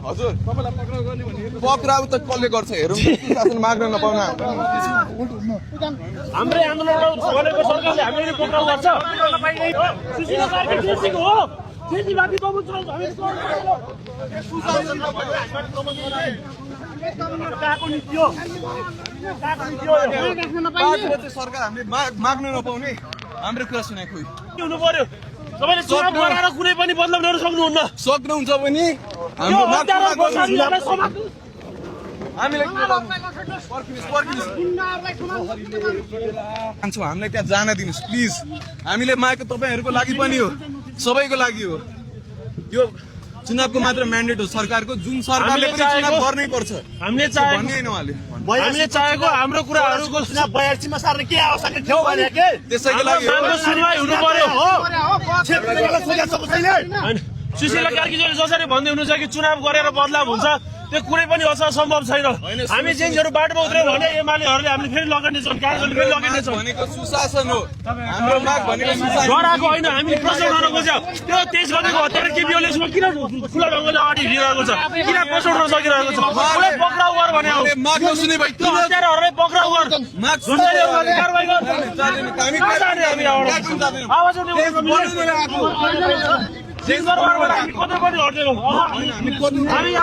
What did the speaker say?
हजुर पक्राउ त कसले गर्छ हेरौँ शासन माग्न नपाउन हाम्रै आन्दोलन भनेको सरकारले हामीले पक्राउ गर्छ सरकार हामीले माग्न नपाउने हाम्रो कुरा सुने खोइ हुनु पर्यो तपाईले चुनाव गराएर कुनै पनि बदलाव ल्याउन सक्नुहुन्न सक्नुहुन्छ भने हाम्रो हामीलाई त्यहाँ जान दिनुहोस् प्लिज हामीले मागेको तपाईँहरूको लागि पनि हो सबैको लागि हो यो चुनावको मात्र म्यान्डेट हो सरकारको जुन सरकारले पनि चुनाव गर्नै पर्छ हामीले चाहेको हाम्रो कुराहरूको चुनाव 82 मा सार्ने के आवश्यकता थियो भने के त्यसैको लागि सुनवाई हुनु पर्यो सुशीला कार्कीजीले जसरी भन्दै हुनुहुन्छ कि चुनाव गरेर बदलाव हुन्छ त्यो कुनै पनि असम्भव छैन हामी चेन्जहरू बाटोमा उत्रयो भने एमालेहरूले हामीले फेरि लगाउनेछौँ कार्यले फेरि लगाउनेछौँ भनेको सुशासन हो हाम्रो माग भनेको सुशासन गराएको होइन हामीले प्रश्न गर्न खोज्यो त्यो 23 गतेको हत्यारा केपीओलेसमा किन खुला ढङ्गले अगाडि हिँडिरहेको छ किन प्रश्न गर्न सकिरहेको छ उसलाई पक्राउ गर भने हो माग नसुने भए त्यो हत्याराहरूलाई पक्राउ गर माग सुन्दैहरूले कारबाही गर आवाज उठाउनु हामी कतै पनि हट्दैनौँ हामी